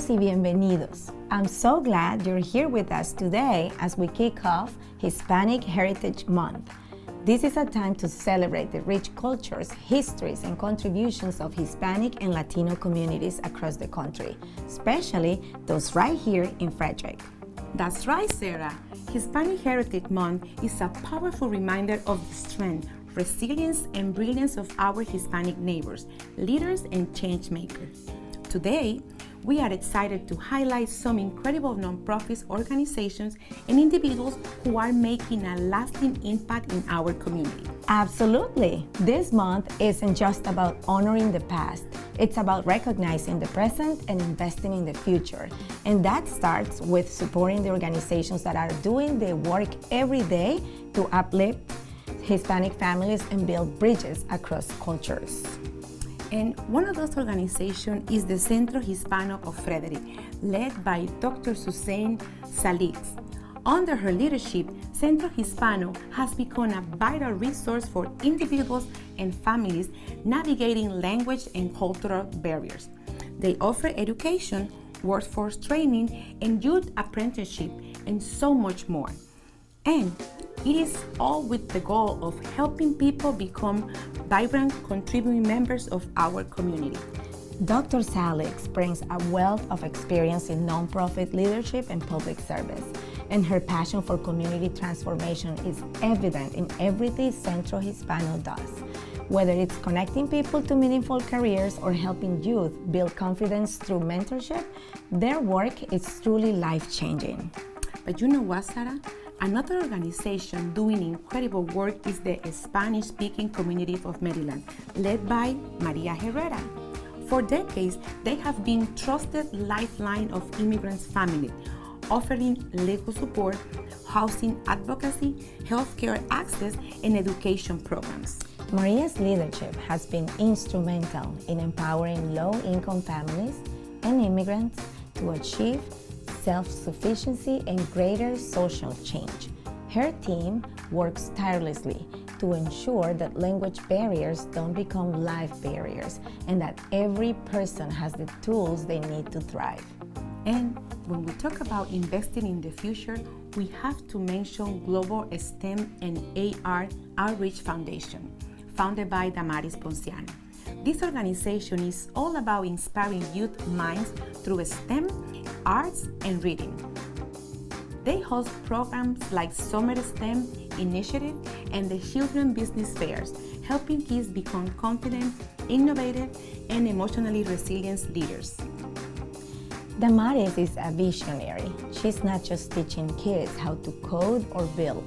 Bienvenidas y bienvenidos. I'm so glad you're here with us today as we kick off Hispanic Heritage Month. This is a time to celebrate the rich cultures, histories, and contributions of Hispanic and Latino communities across the country, especially those right here in Frederick. That's right, Sarah. Hispanic Heritage Month is a powerful reminder of the strength, resilience, and brilliance of our Hispanic neighbors, leaders, and change makers. Today, we are excited to highlight some incredible nonprofit organizations and individuals who are making a lasting impact in our community. Absolutely. This month isn't just about honoring the past. It's about recognizing the present and investing in the future. And that starts with supporting the organizations that are doing the work every day to uplift Hispanic families and build bridges across cultures. And one of those organizations is the Centro Hispano of Frederick, led by Dr. Suzanne Salix. Under her leadership, Centro Hispano has become a vital resource for individuals and families navigating language and cultural barriers. They offer education, workforce training, and youth apprenticeship, and so much more. And it is all with the goal of helping people become vibrant, contributing members of our community. Dr. Salix brings a wealth of experience in nonprofit leadership and public service, and her passion for community transformation is evident in everything Centro Hispano does. Whether it's connecting people to meaningful careers or helping youth build confidence through mentorship, their work is truly life-changing. But you know what, Sarah? Another organization doing incredible work is the Spanish-speaking community of Maryland, led by Maria Herrera. For decades, they have been trusted lifeline of immigrants' families, offering legal support, housing advocacy, healthcare access, and education programs. Maria's leadership has been instrumental in empowering low-income families and immigrants to achieve self-sufficiency and greater social change. Her team works tirelessly to ensure that language barriers don't become life barriers and that every person has the tools they need to thrive. And when we talk about investing in the future, we have to mention Global STEM and AR Outreach Foundation, founded by Damaris Ponciano. This organization is all about inspiring youth minds through STEM, arts, and reading. They host programs like Summer STEM Initiative and the Children Business Fairs, helping kids become confident, innovative, and emotionally resilient leaders. Damaris is a visionary. She's not just teaching kids how to code or build.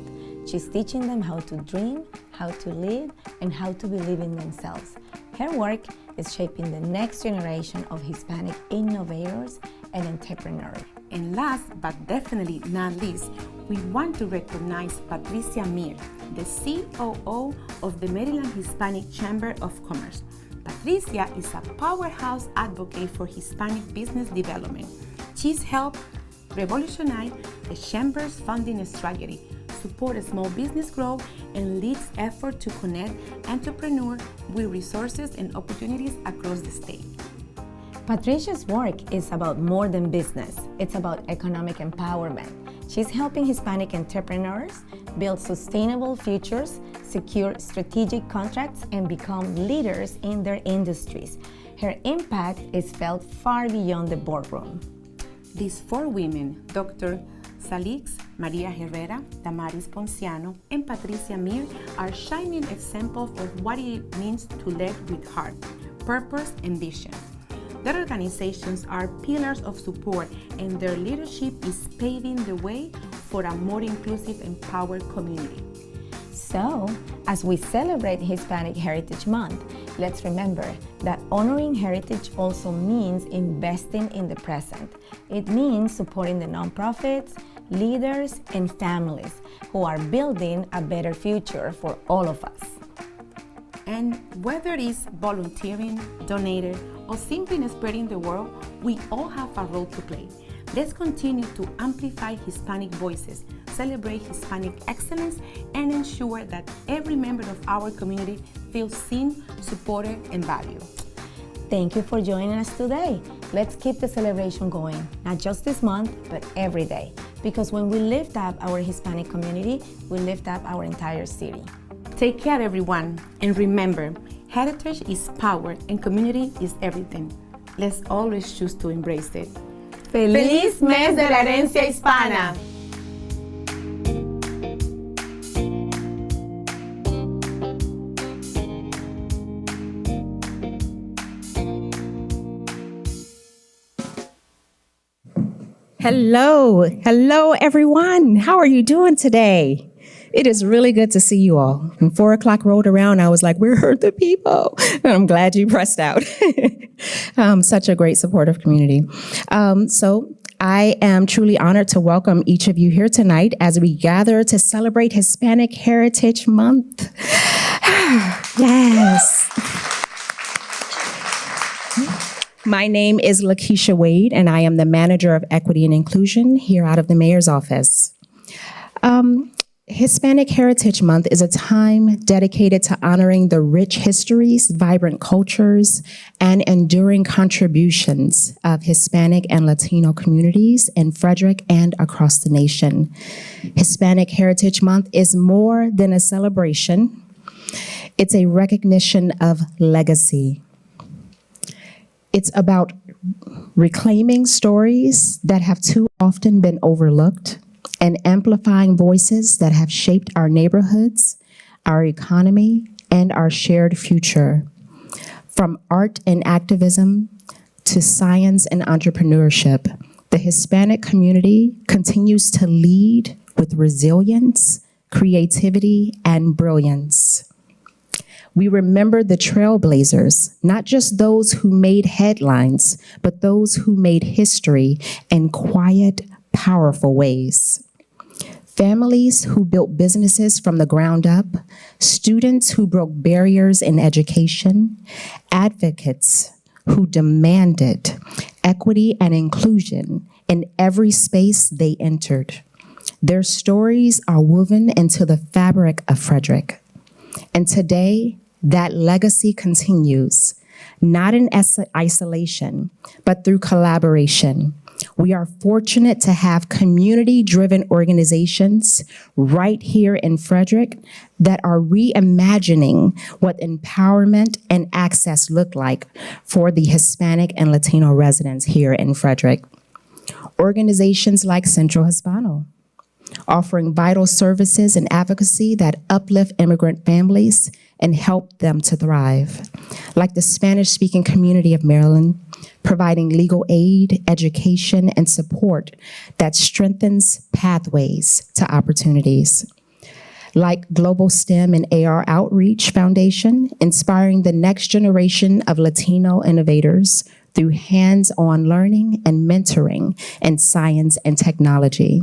She's teaching them how to dream, how to lead, and how to believe in themselves. Her work is shaping the next generation of Hispanic innovators and entrepreneurs. And last but definitely not least, we want to recognize Patricia Mir, the COO of the Maryland Hispanic Chamber of Commerce. Patricia is a powerhouse advocate for Hispanic business development. She's helped revolutionize the Chamber's funding strategy, support small business growth, and leads effort to connect entrepreneurs with resources and opportunities across the state. Patricia's work is about more than business. It's about economic empowerment. She's helping Hispanic entrepreneurs build sustainable futures, secure strategic contracts, and become leaders in their industries. Her impact is felt far beyond the boardroom. These four women, Dr. Salix, Maria Herrera, Damaris Ponciano, and Patricia Mir, are shining examples of what it means to lead with heart, purpose, and vision. Their organizations are pillars of support, and their leadership is paving the way for a more inclusive, empowered community. So, as we celebrate Hispanic Heritage Month, let's remember that honoring heritage also means investing in the present. It means supporting the nonprofits, leaders, and families who are building a better future for all of us. And whether it's volunteering, donating, or simply spreading the word, we all have a role to play. Let's continue to amplify Hispanic voices, celebrate Hispanic excellence, and ensure that every member of our community feels seen, supported, and valued. Thank you for joining us today. Let's keep the celebration going, not just this month, but every day. Because when we lift up our Hispanic community, we lift up our entire city. Take care, everyone, and remember, heritage is power and community is everything. Let's always choose to embrace it. ¡Feliz mes de la herencia hispana! Hello everyone. How are you doing today? It is really good to see you all. When 4 o'clock rolled around, I was like, where are the people? And I'm glad you pressed out. Such a great supportive community. So I am truly honored to welcome each of you here tonight as we gather to celebrate Hispanic Heritage Month. Yes. My name is Lakeisha Wade, and I am the Manager of Equity and Inclusion here out of the Mayor's Office. Hispanic Heritage Month is a time dedicated to honoring the rich histories, vibrant cultures, and enduring contributions of Hispanic and Latino communities in Frederick and across the nation. Hispanic Heritage Month is more than a celebration. It's a recognition of legacy. It's about reclaiming stories that have too often been overlooked and amplifying voices that have shaped our neighborhoods, our economy, and our shared future. From art and activism to science and entrepreneurship, the Hispanic community continues to lead with resilience, creativity, and brilliance. We remember the trailblazers, not just those who made headlines, but those who made history in quiet, powerful ways. Families who built businesses from the ground up, students who broke barriers in education, advocates who demanded equity and inclusion in every space they entered. Their stories are woven into the fabric of Frederick. And today, that legacy continues, not in isolation, but through collaboration. We are fortunate to have community-driven organizations right here in Frederick that are reimagining what empowerment and access look like for the Hispanic and Latino residents here in Frederick. Organizations like Centro Hispano, offering vital services and advocacy that uplift immigrant families and help them to thrive. Like the Spanish-speaking community of Maryland, providing legal aid, education, and support that strengthens pathways to opportunities. Like Global STEM and AR Outreach Foundation, inspiring the next generation of Latino innovators through hands-on learning and mentoring in science and technology.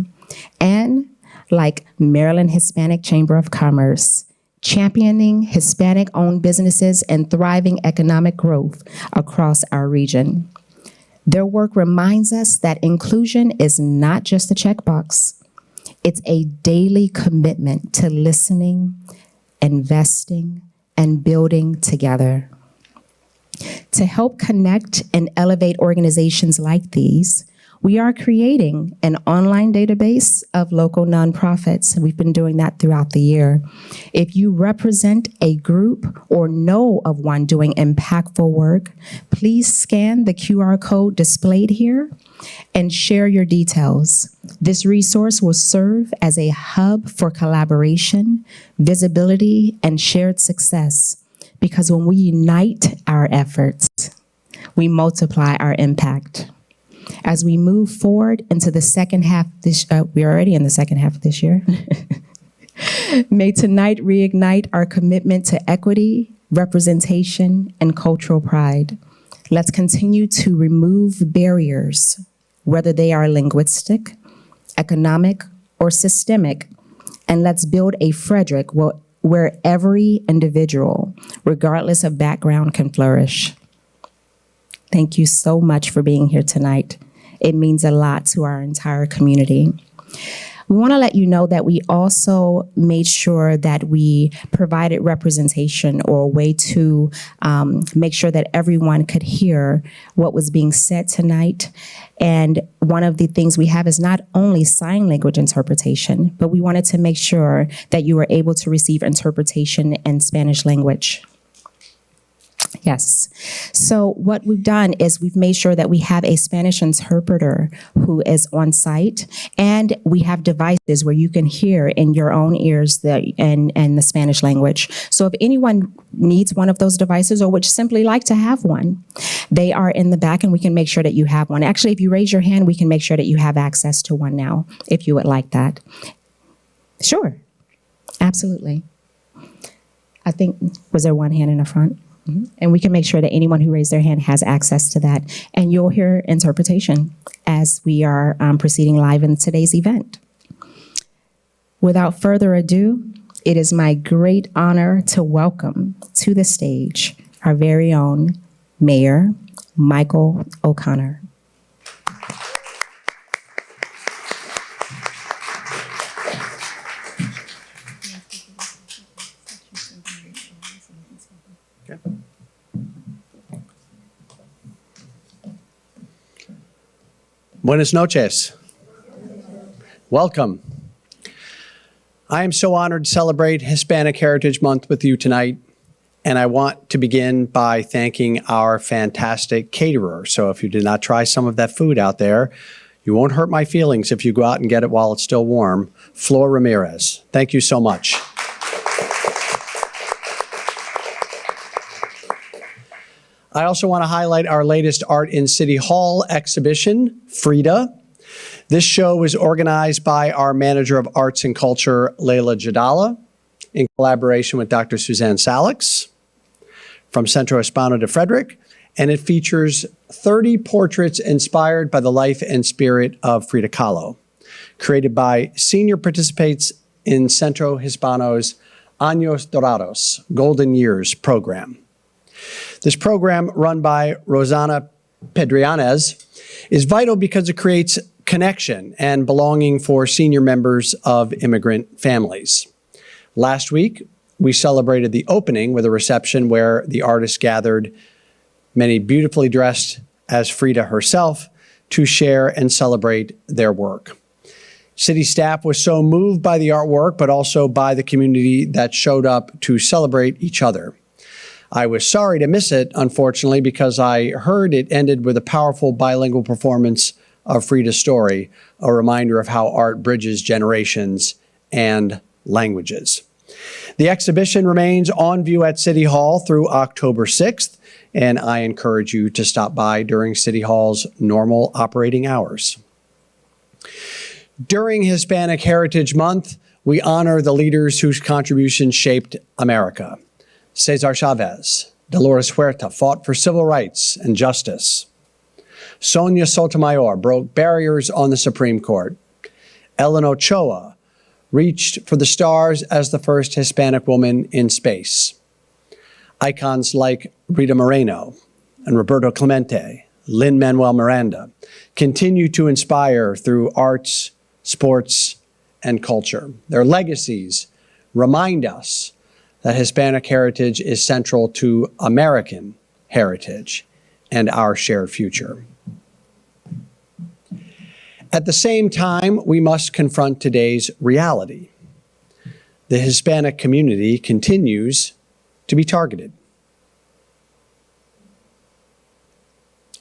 And like Maryland Hispanic Chamber of Commerce, championing Hispanic-owned businesses and thriving economic growth across our region. Their work reminds us that inclusion is not just a checkbox. It's a daily commitment to listening, investing, and building together. To help connect and elevate organizations like these, we are creating an online database of local nonprofits. We've been doing that throughout the year. If you represent a group or know of one doing impactful work, please scan the QR code displayed here and share your details. This resource will serve as a hub for collaboration, visibility, and shared success. Because when we unite our efforts, we multiply our impact. As we move forward into the second half, we're already in the second half of this year. May tonight reignite our commitment to equity, representation, and cultural pride. Let's continue to remove barriers, whether they are linguistic, economic, or systemic, and let's build a Frederick where every individual, regardless of background, can flourish. Thank you so much for being here tonight. It means a lot to our entire community. We want to let you know that we also made sure that we provided representation or a way to make sure that everyone could hear what was being said tonight. And one of the things we have is not only sign language interpretation, but we wanted to make sure that you were able to receive interpretation in Spanish language. Yes. So what we've done is we've made sure that we have a Spanish interpreter who is on site, and we have devices where you can hear in your own ears in the Spanish language. So if anyone needs one of those devices or would simply like to have one, they are in the back and we can make sure that you have one. Actually, if you raise your hand, we can make sure that you have access to one now, if you would like that. Sure. Absolutely. I think, was there one hand in the front? And we can make sure that anyone who raised their hand has access to that. And you'll hear interpretation as we are proceeding live in today's event. Without further ado, it is my great honor to welcome to the stage our very own Mayor Michael O'Connor. Buenas noches. Welcome. I am so honored to celebrate Hispanic Heritage Month with you tonight, and I want to begin by thanking our fantastic caterer. So if you did not try some of that food out there, you won't hurt my feelings if you go out and get it while it's still warm. Flor Ramirez, thank you so much. I also want to highlight our latest Art in City Hall exhibition, Frida. This show was organized by our Manager of Arts and Culture, Leila Jadala, in collaboration with Dr. Suzanne Salix from Centro Hispano de Frederick, and it features 30 portraits inspired by the life and spirit of Frida Kahlo, created by senior participants in Centro Hispano's Años Dorados, Golden Years program. This program, run by Rosana Pedrianes, is vital because it creates connection and belonging for senior members of immigrant families. Last week, we celebrated the opening with a reception where the artists gathered, many beautifully dressed as Frida herself, to share and celebrate their work. City staff was so moved by the artwork, but also by the community that showed up to celebrate each other. I was sorry to miss it, unfortunately, because I heard it ended with a powerful bilingual performance of Frida's story, a reminder of how art bridges generations and languages. The exhibition remains on view at City Hall through October 6th, and I encourage you to stop by during City Hall's normal operating hours. During Hispanic Heritage Month, we honor the leaders whose contributions shaped America. Cesar Chavez, Dolores Huerta fought for civil rights and justice. Sonia Sotomayor broke barriers on the Supreme Court. Ellen Ochoa reached for the stars as the first Hispanic woman in space. Icons like Rita Moreno and Roberto Clemente, Lin-Manuel Miranda, continue to inspire through arts, sports, and culture. Their legacies remind us that Hispanic heritage is central to American heritage and our shared future. At the same time, we must confront today's reality. The Hispanic community continues to be targeted.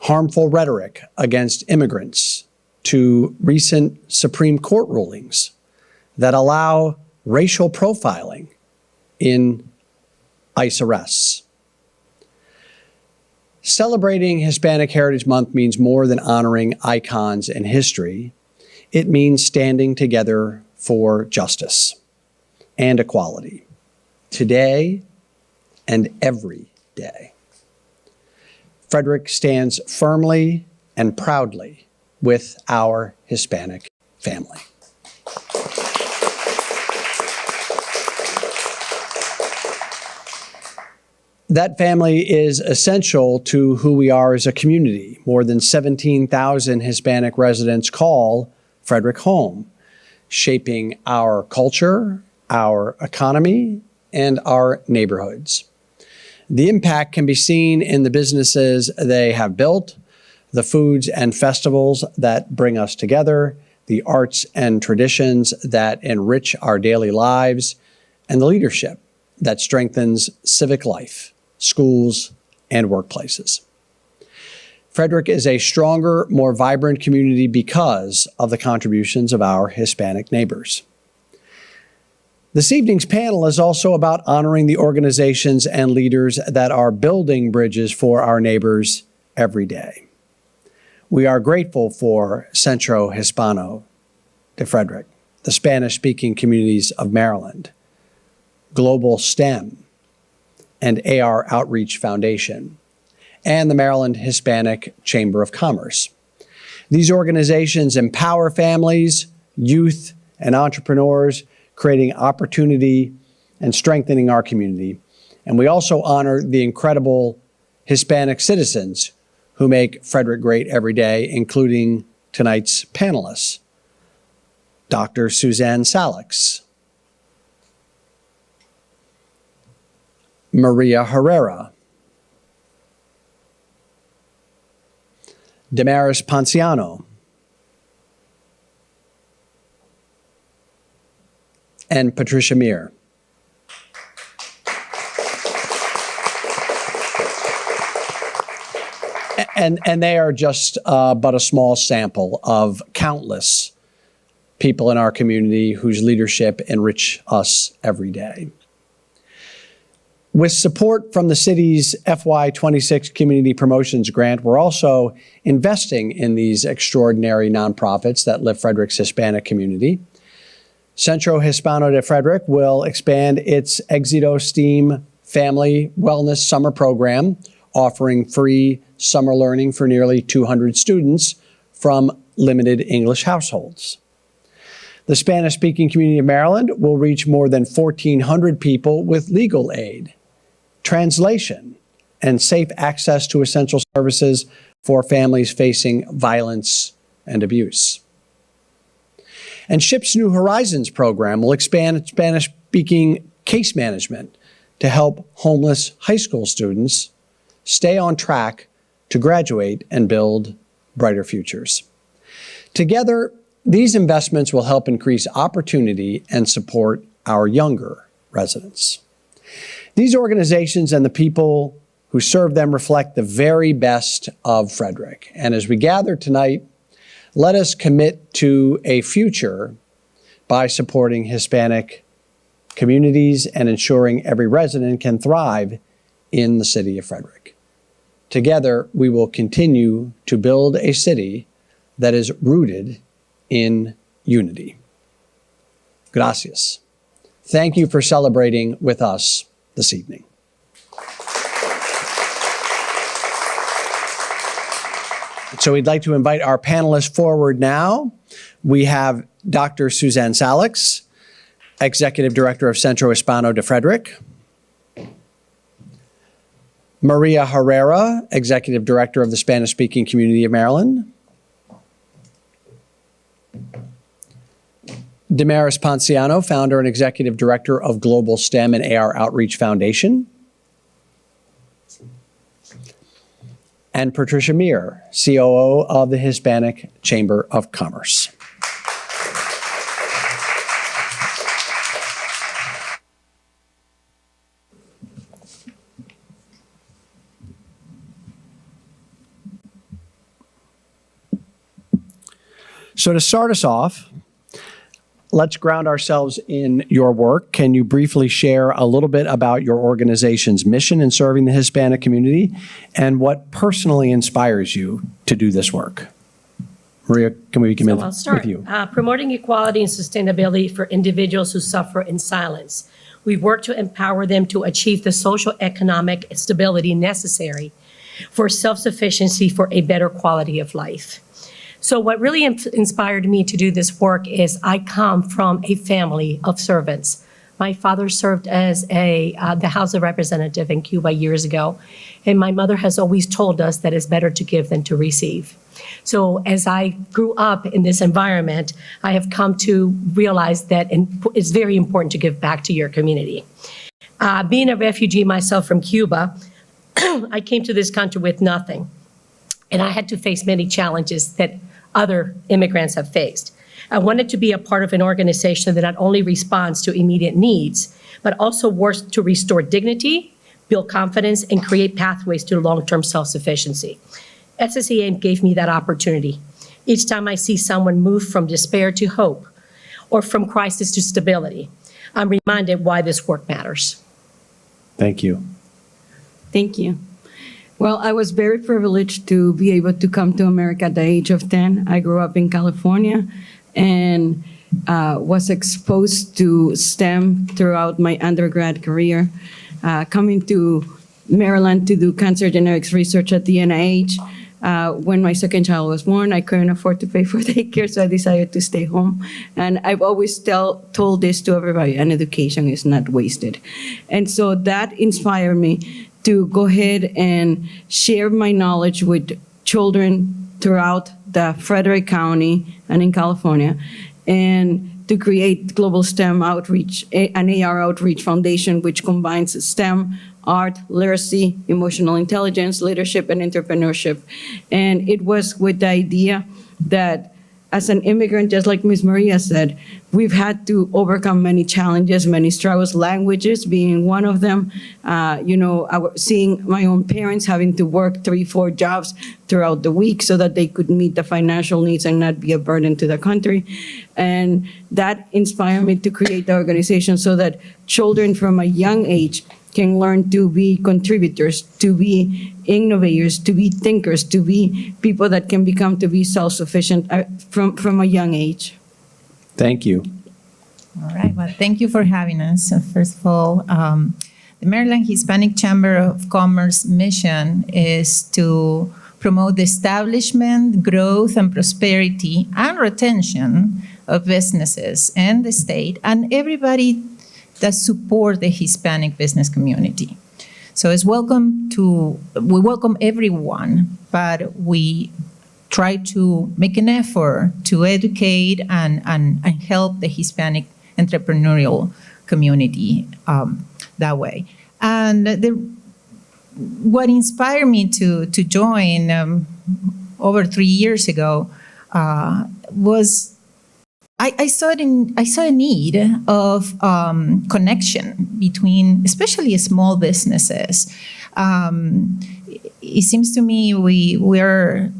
Harmful rhetoric against immigrants to recent Supreme Court rulings that allow racial profiling in ICE arrests. Celebrating Hispanic Heritage Month means more than honoring icons in history. It means standing together for justice and equality, today and every day. Frederick stands firmly and proudly with our Hispanic family. That family is essential to who we are as a community. More than 17,000 Hispanic residents call Frederick home. shaping our culture, our economy, and our neighborhoods. The impact can be seen in the businesses they have built, the foods and festivals that bring us together, the arts and traditions that enrich our daily lives, and the leadership that strengthens civic life, schools, and workplaces. Frederick is a stronger, more vibrant community because of the contributions of our Hispanic neighbors. This evening's panel is also about honoring the organizations and leaders that are building bridges for our neighbors every day. We are grateful for Centro Hispano de Frederick, the Spanish-speaking communities of Maryland, Global STEM, and AR Outreach Foundation, and the Maryland Hispanic Chamber of Commerce. These organizations empower families, youth, and entrepreneurs, creating opportunity and strengthening our community. And we also honor the incredible Hispanic citizens who make Frederick great every day, including tonight's panelists, Dr. Suzanne Salix, Maria Herrera, Damaris Ponciano, and Patricia Meir. And they are just but a small sample of countless people in our community whose leadership enrich us every day. With support from the city's FY26 Community Promotions Grant, we're also investing in these extraordinary nonprofits that lift Frederick's Hispanic community. Centro Hispano de Frederick will expand its Éxito STEAM Family Wellness Summer Program, offering free summer learning for nearly 200 students from limited English households. The Spanish-speaking community of Maryland will reach more than 1,400 people with legal aid, translation, and safe access to essential services for families facing violence and abuse. And SHIP's New Horizons program will expand Spanish-speaking case management to help homeless high school students stay on track to graduate and build brighter futures. Together, these investments will help increase opportunity and support our younger residents. These organizations and the people who serve them reflect the very best of Frederick. And as we gather tonight, let us commit to a future by supporting Hispanic communities and ensuring every resident can thrive in the city of Frederick. Together, we will continue to build a city that is rooted in unity. Gracias. Thank you for celebrating with us this evening. So we'd like to invite our panelists forward now. We have Dr. Suzanne Salix, Executive Director of Centro Hispano de Frederick, Maria Herrera, Executive Director of the Spanish-speaking community of Maryland, Damaris Ponciano, Founder and Executive Director of Global STEM and AR Outreach Foundation, and Patricia Meir, COO of the Hispanic Chamber of Commerce. So to start us off, let's ground ourselves in your work. Can you briefly share a little bit about your organization's mission in serving the Hispanic community and what personally inspires you to do this work? Maria, can we begin with you? Promoting equality and sustainability for individuals who suffer in silence. We work to empower them to achieve the social economic stability necessary for self-sufficiency for a better quality of life. So what really inspired me to do this work is I come from a family of servants. My father served as the House of Representative in Cuba years ago, and my mother has always told us that it's better to give than to receive. So as I grew up in this environment, I have come to realize that it's very important to give back to your community. Being a refugee myself from Cuba, I came to this country with nothing, and I had to face many challenges that other immigrants have faced. I wanted to be a part of an organization that not only responds to immediate needs, but also works to restore dignity, build confidence, and create pathways to long-term self-sufficiency. SSEA gave me that opportunity. Each time I see someone move from despair to hope, or from crisis to stability, I'm reminded why this work matters. Thank you. Thank you. Well, I was very privileged to be able to come to America at the age of 10. I grew up in California and was exposed to STEM throughout my undergrad career. Coming to Maryland to do cancer genetics research at the NIH. When my second child was born, I couldn't afford to pay for daycare, so I decided to stay home. And I've always told this to everybody, an education is not wasted. And so that inspired me to go ahead and share my knowledge with children throughout the Frederick County and in California, and to create Global STEM Outreach, an AR Outreach Foundation, which combines STEM, art, literacy, emotional intelligence, leadership, and entrepreneurship. And it was with the idea that as an immigrant, just like Ms. Maria said, we've had to overcome many challenges, many struggles, languages being one of them. Seeing my own parents having to work 3-4 jobs throughout the week so that they could meet the financial needs and not be a burden to the country. And that inspired me to create the organization so that children from a young age can learn to be contributors, to be innovators, to be thinkers, to be people that can become to be self-sufficient from a young age. Thank you. All right. Well, thank you for having us. First of all, the Maryland Hispanic Chamber of Commerce mission is to promote the establishment, growth, and prosperity and retention of businesses and the state and everybody that support the Hispanic business community. So we welcome everyone, but we try to make an effort to educate and help the Hispanic entrepreneurial community that way. And what inspired me to join over 3 years ago was I saw a need of connection between, especially small businesses. It seems to me we're,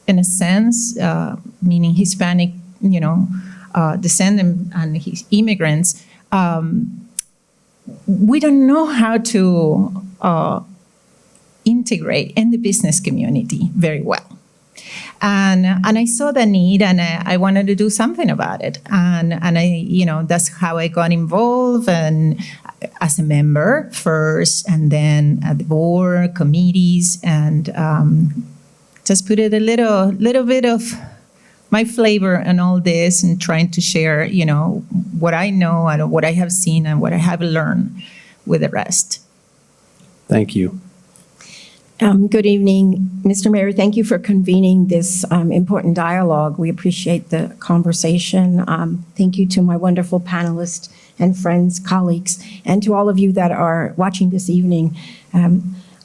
in a sense, meaning Hispanic, descent and immigrants. We don't know how to integrate in the business community very well. And I saw the need, and I wanted to do something about it. And that's how I got involved, and as a member first, and then at the board, committees, and just put it a little bit of my flavor and all this, and trying to share, what I know and what I have seen and what I have learned with the rest. Thank you. Good evening, Mr. Mayor. Thank you for convening this important dialogue. We appreciate the conversation. Thank you to my wonderful panelists and friends, colleagues, and to all of you that are watching this evening.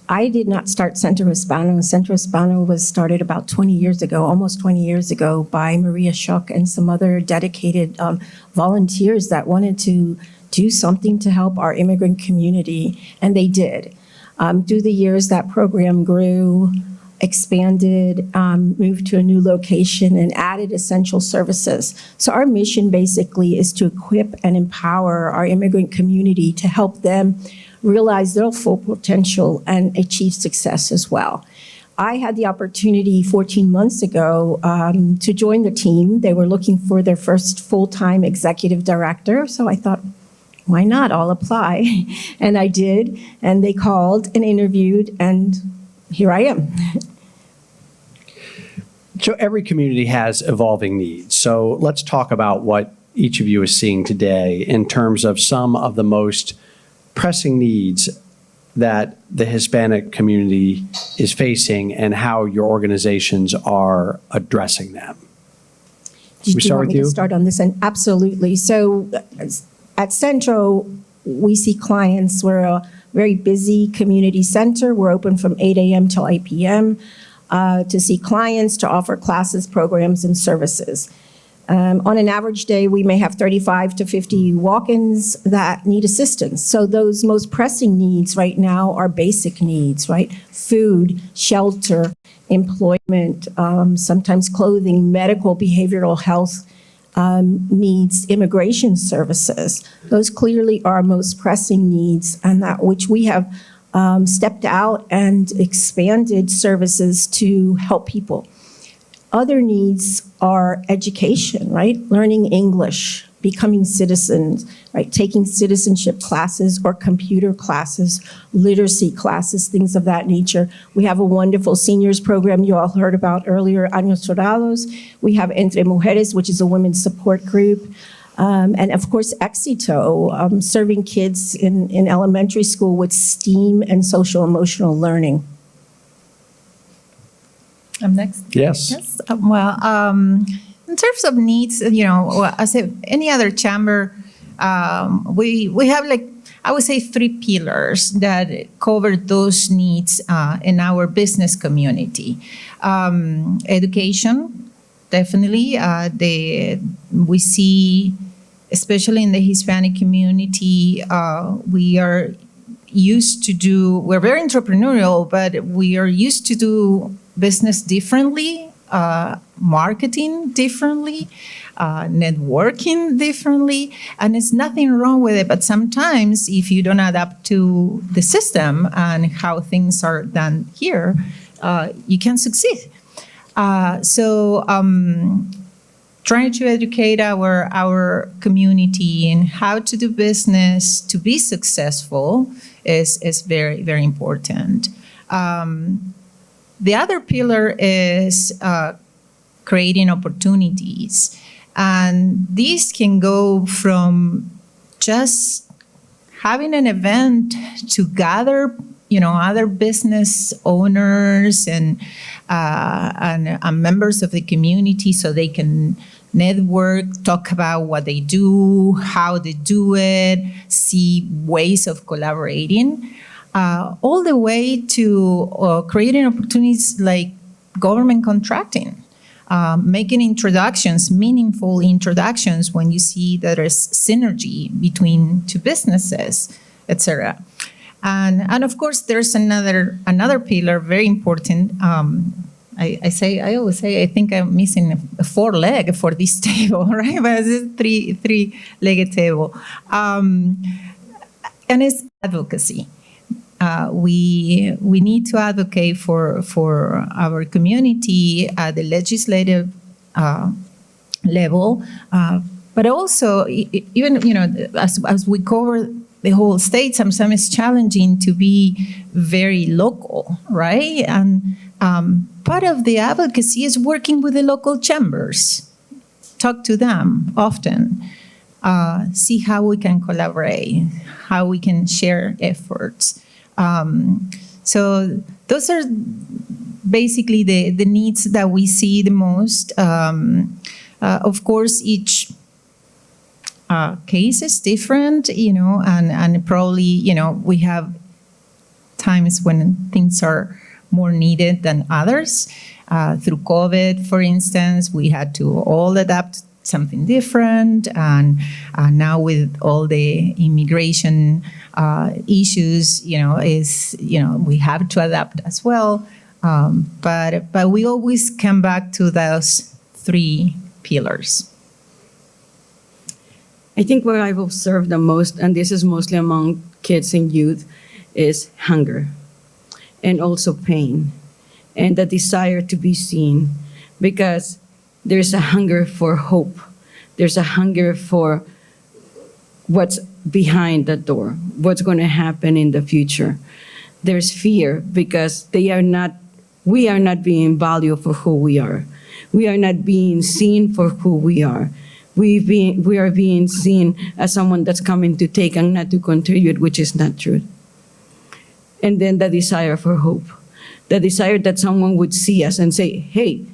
I did not start Centro Hispano. Centro Hispano was started about 20 years ago, almost 20 years ago, by Maria Schuck and some other dedicated volunteers that wanted to do something to help our immigrant community, and they did. Through the years, that program grew, expanded, moved to a new location, and added essential services. So our mission basically is to equip and empower our immigrant community to help them realize their full potential and achieve success as well. I had the opportunity 14 months ago to join the team. They were looking for their first full-time executive director, so I thought, why not? I'll apply. And I did, and they called and interviewed, and here I am. So every community has evolving needs. So let's talk about what each of you is seeing today in terms of some of the most pressing needs that the Hispanic community is facing and how your organizations are addressing them. Do We you start want with me you? to start on this end? Absolutely. So at Centro, we see clients. We're a very busy community center. We're open from 8 a.m. till 8 p.m. To see clients, to offer classes, programs, and services. On an average day, we may have 35 to 50 walk-ins that need assistance. So those most pressing needs right now are basic needs, right? Food, shelter, employment, sometimes clothing, medical, behavioral health needs, immigration services. Those clearly are most pressing needs, and that which we have stepped out and expanded services to help people. Other needs are education, right? Learning English, becoming citizens, right? Taking citizenship classes or computer classes, literacy classes, things of that nature. We have a wonderful seniors program you all heard about earlier, Años Dorados. We have Entre Mujeres, which is a women's support group. And of course, Éxito, serving kids in elementary school with STEAM and social emotional learning. I'm next. Yes. Yes. In terms of needs, as any other chamber, we have I would say 3 pillars that cover those needs in our business community. Education, definitely. We see, especially in the Hispanic community, we're very entrepreneurial, but we are used to do business differently, marketing differently, networking differently, and there's nothing wrong with it. But sometimes if you don't adapt to the system and how things are done here, you can succeed. Trying to educate our community in how to do business to be successful is very, very important. The other pillar is creating opportunities. And these can go from just having an event to gather, other business owners and members of the community so they can network, talk about what they do, how they do it, see ways of collaborating. All the way to creating opportunities like government contracting, making introductions, meaningful introductions when you see that there's synergy between 2 businesses, etc. And of course, there's another pillar, very important. I always say, I think I'm missing a 4-leg for this table, right? But it's a 3-legged table. And it's advocacy. We need to advocate for our community at the legislative level, but also even as we cover the whole state, sometimes it's challenging to be very local, right? And part of the advocacy is working with the local chambers, talk to them often, see how we can collaborate, how we can share efforts. So those are basically the needs that we see the most. Of course, each case is different, and probably, we have times when things are more needed than others. Through COVID, for instance, we had to all adapt something different, and now with all the immigration issues, we have to adapt as well. But we always come back to those 3 pillars. I think what I've observed the most, and this is mostly among kids and youth, is hunger and also pain and the desire to be seen, because there's a hunger for hope. There's a hunger for what's behind the door, what's going to happen in the future. There's fear because we are not being valued for who we are. We are not being seen for who we are. we are being seen as someone that's coming to take and not to contribute, which is not true. And then the desire for hope, the desire that someone would see us and say, hey,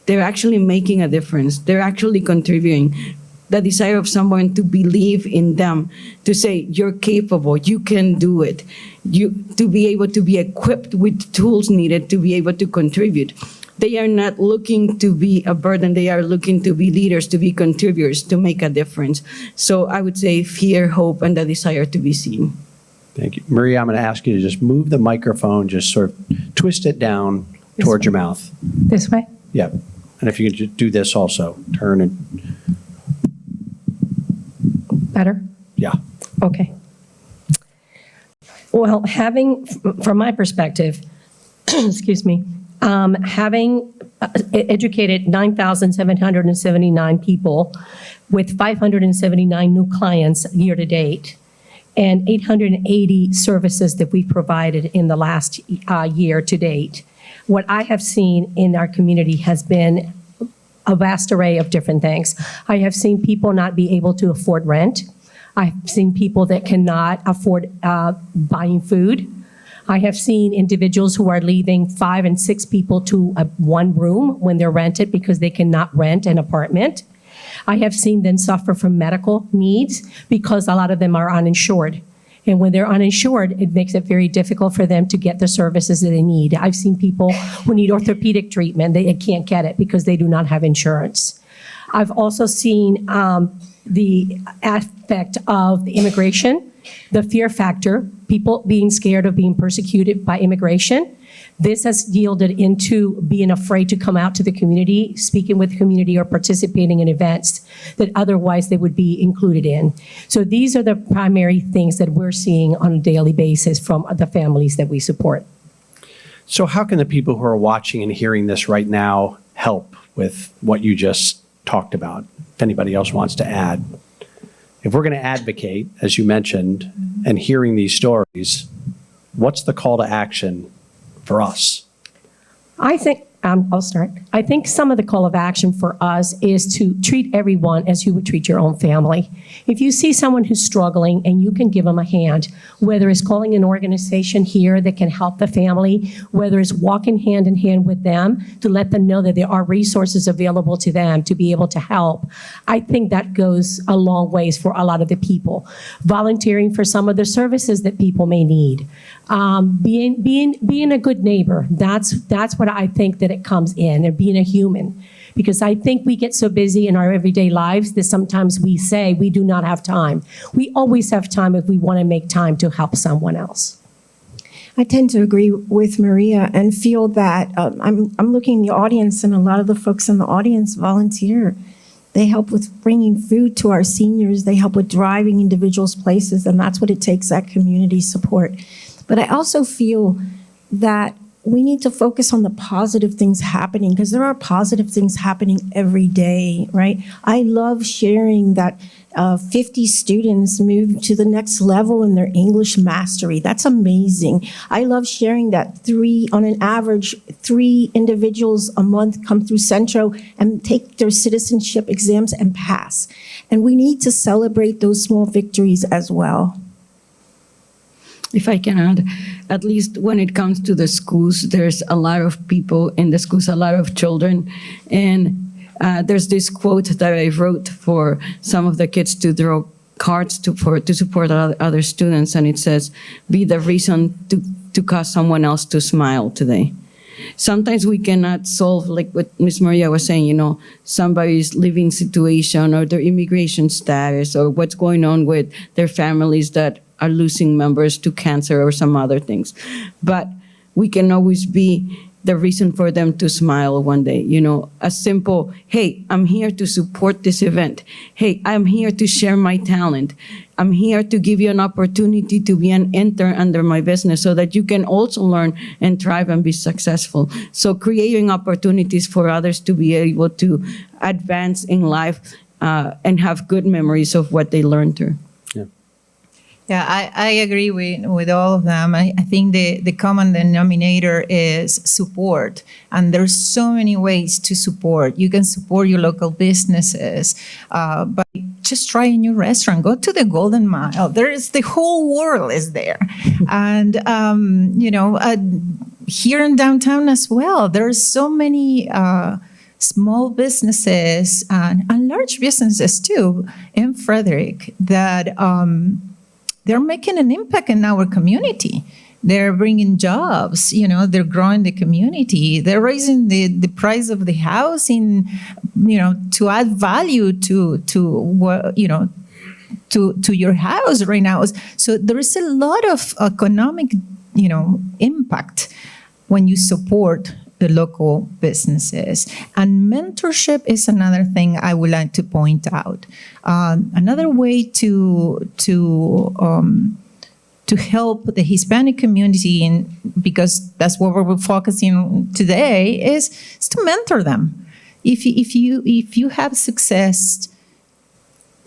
they're actually making a difference. They're actually contributing. The desire of someone to believe in them, to say, you're capable, you can do it. To be able to be equipped with tools needed to be able to contribute. They are not looking to be a burden. They are looking to be leaders, to be contributors, to make a difference. So I would say fear, hope, and the desire to be seen. Thank you. Maria, I'm going to ask you to just move the microphone, just sort of twist it down towards your mouth. This way? Yeah. And if you could just do this also, turn and, Better? yeah. Okay. Well, from my perspective, excuse me, having educated 9,779 people with 579 new clients year to date, and 880 services that we've provided in the last year to date, what I have seen in our community has been a vast array of different things. I have seen people not be able to afford rent. I've seen people that cannot afford buying food. I have seen individuals who are leaving 5 and 6 people to one room when they're rented because they cannot rent an apartment. I have seen them suffer from medical needs because a lot of them are uninsured. And when they're uninsured, it makes it very difficult for them to get the services that they need. I've seen people who need orthopedic treatment, they can't get it because they do not have insurance. I've also seen the aspect of the immigration, the fear factor, people being scared of being persecuted by immigration. This has yielded into being afraid to come out to the community, speaking with the community, or participating in events that otherwise they would be included in. So these are the primary things that we're seeing on a daily basis from the families that we support. So how can the people who are watching and hearing this right now help with what you just talked about? If anybody else wants to add. If we're going to advocate, as you mentioned, and hearing these stories, what's the call to action for us? I think, I'll start. I think some of the call of action for us is to treat everyone as you would treat your own family. If you see someone who's struggling and you can give them a hand, whether it's calling an organization here that can help the family, whether it's walking hand in hand with them to let them know that there are resources available to them to be able to help, I think that goes a long ways for a lot of the people. Volunteering for some of the services that people may need. Being a good neighbor, that's what I think that it comes in, and being a human. Because I think we get so busy in our everyday lives that sometimes we say we do not have time. We always have time if we want to make time to help someone else. I tend to agree with Maria and feel that I'm looking in the audience, and a lot of the folks in the audience volunteer. They help with bringing food to our seniors. They help with driving individuals places, and that's what it takes, that community support. But I also feel that we need to focus on the positive things happening, because there are positive things happening every day, right? I love sharing that 50 students moved to the next level in their English mastery. That's amazing. I love sharing that on an average, 3 individuals a month come through Centro and take their citizenship exams and pass. And we need to celebrate those small victories as well. If I can add, at least when it comes to the schools, there's a lot of people in the schools, a lot of children. And there's this quote that I wrote for some of the kids to draw cards to support other students. And it says, be the reason to cause someone else to smile today. Sometimes we cannot solve, like what Ms. Maria was saying, somebody's living situation or their immigration status or what's going on with their families that are losing members to cancer or some other things. But we can always be the reason for them to smile one day. A simple, hey, I'm here to support this event. Hey, I'm here to share my talent. I'm here to give you an opportunity to be an intern under my business so that you can also learn and thrive and be successful. So creating opportunities for others to be able to advance in life and have good memories of what they learned through. Yeah, I agree with all of them. I think the common denominator is support. And there's so many ways to support. You can support your local businesses by just try a new restaurant. Go to the Golden Mile. The whole world is there. And, here in downtown as well, there's so many small businesses and large businesses too in Frederick that they're making an impact in our community. They're bringing jobs, they're growing the community. They're raising the price of the housing, to add value to your house right now. So there is a lot of economic, impact when you support the local businesses. And mentorship is another thing I would like to point out. Another way to help the Hispanic community, because that's what we're focusing on today, is to mentor them. If you have success,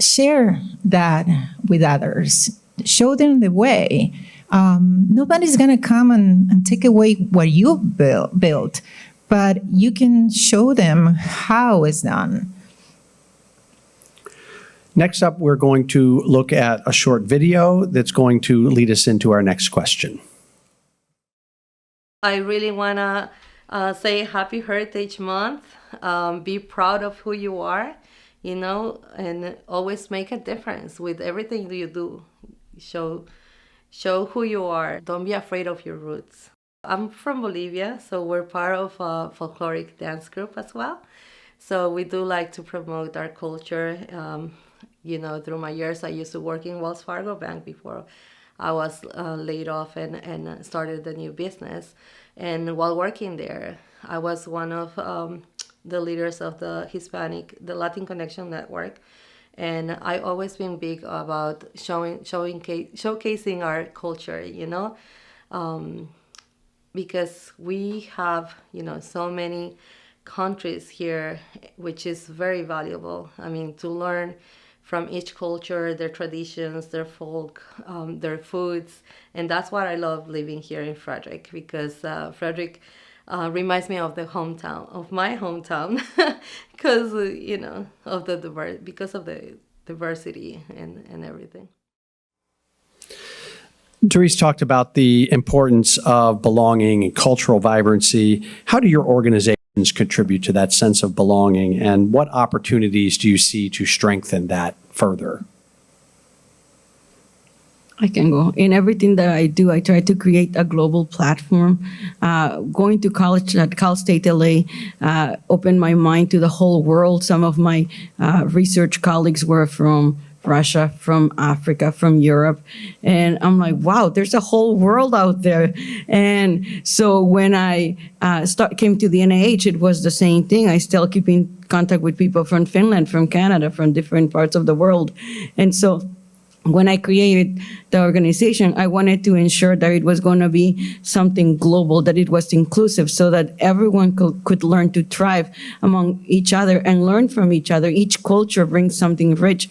share that with others. Show them the way. Nobody's going to come and take away what you built, but you can show them how it's done. Next up, we're going to look at a short video that's going to lead us into our next question. I really want to say Happy Heritage Month. Be proud of who you are, and always make a difference with everything you do. Show who you are. Don't be afraid of your roots. I'm from Bolivia, so we're part of a folkloric dance group as well. So we do like to promote our culture. Through my years, I used to work in Wells Fargo Bank before I was laid off and started a new business. And while working there, I was one of the leaders of the Latin Connection Network. And I always been big about showcasing our culture, because we have, so many countries here, which is very valuable. I mean, to learn from each culture, their traditions, their folk, their foods. And that's what I love living here in Frederick, because Frederick reminds me of my hometown, because because of the diversity and everything. Therese talked about the importance of belonging and cultural vibrancy. How do your organizations contribute to that sense of belonging, and what opportunities do you see to strengthen that further? I can go. In everything that I do, I try to create a global platform. Going to college at Cal State LA opened my mind to the whole world. Some of my research colleagues were from Russia, from Africa, from Europe. And I'm like, wow, there's a whole world out there. And so when I came to the NIH, it was the same thing. I still keep in contact with people from Finland, from Canada, from different parts of the world. And so when I created the organization, I wanted to ensure that it was going to be something global, that it was inclusive, so that everyone could learn to thrive among each other and learn from each other. Each culture brings something rich,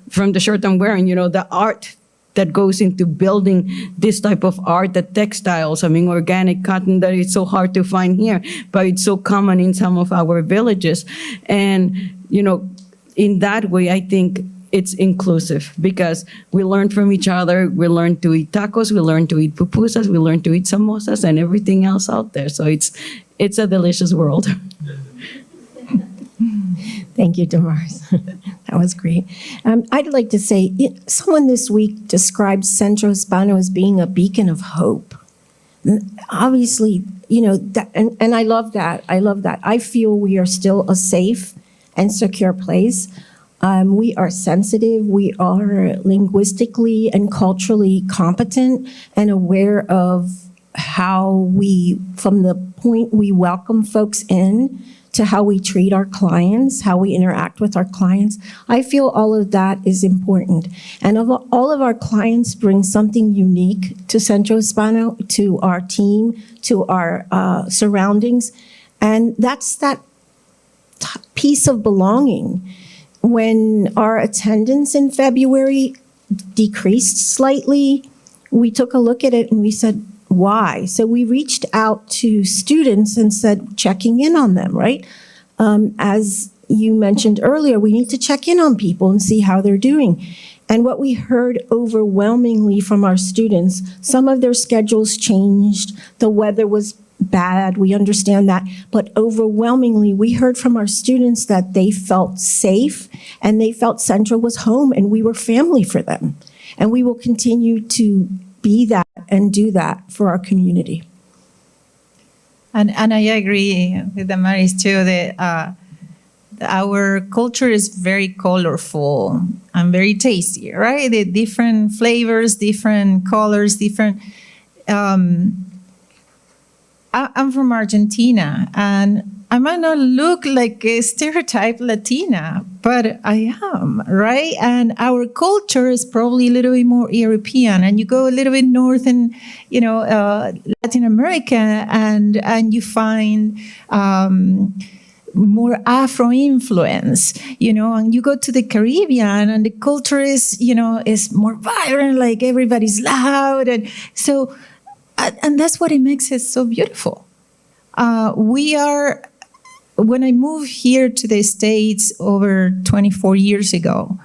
from the shirt I'm wearing, the art that goes into building this type of art, the textiles, organic cotton that is so hard to find here, but it's so common in some of our villages. And, in that way, I think it's inclusive, because we learn from each other. We learn to eat tacos, we learn to eat pupusas, we learn to eat samosas and everything else out there. So it's a delicious world. Thank you, Damaris. That was great. I'd like to say, someone this week described Centro Hispano as being a beacon of hope. Obviously, and I love that. I feel we are still a safe and secure place. We are sensitive, we are linguistically and culturally competent and aware of how from the point we welcome folks in to how we treat our clients, how we interact with our clients. I feel all of that is important. And all of our clients bring something unique to Centro Hispano, to our team, to our surroundings. And that's that piece of belonging. When our attendance in February decreased slightly. We took a look at it and we said, why? So we reached out to students and said, checking in on them, right? As you mentioned earlier, we need to check in on people and see how they're doing. And what we heard overwhelmingly from our students, some of their schedules changed, the weather was bad, we understand that, but overwhelmingly we heard from our students that they felt safe and they felt Central was home and we were family for them. And we will continue to be that and do that for our community. And I agree with Damaris too that our culture is very colorful and very tasty, right? The different flavors, different colors, different. I'm from Argentina, and I might not look like a stereotype Latina, but I am, right? And our culture is probably a little bit more European. And you go a little bit north in, Latin America, and you find more Afro influence, and you go to the Caribbean and the culture is, is more vibrant, like everybody's loud. And so, and that's what it makes it so beautiful. When I moved here to the States over 24 years ago,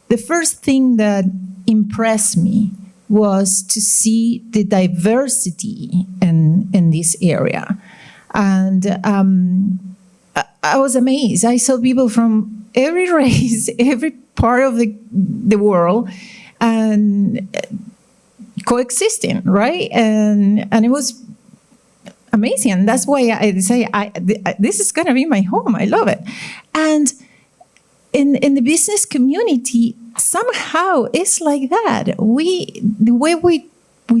the first thing that impressed me was to see the diversity in this area. And I was amazed. I saw people from every race, every part of the world, and coexisting, right? And it was amazing. And that's why I say this is going to be my home. I love it. And in the business community, somehow it's like that. The way we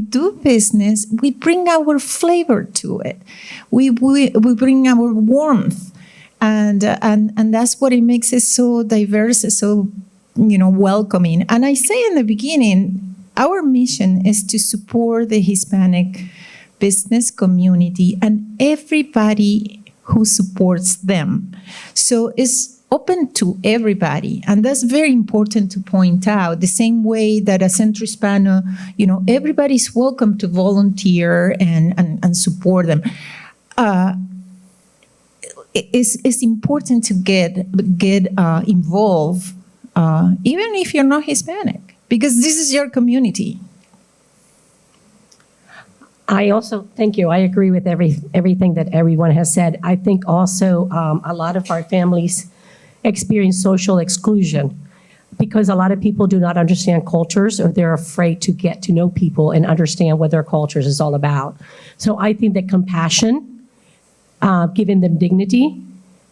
do business, we bring our flavor to it. We bring our warmth. And that's what it makes it so diverse, so welcoming. And I say in the beginning, our mission is to support the Hispanic business community and everybody who supports them. So it's open to everybody, and that's very important to point out. The same way that at Centro Hispano, everybody's welcome to volunteer and support them. It's important to get involved, even if you're not Hispanic, because this is your community. I also, thank you. I agree with everything that everyone has said. I think also a lot of our families experience social exclusion because a lot of people do not understand cultures, or they're afraid to get to know people and understand what their cultures is all about. So I think that compassion, giving them dignity,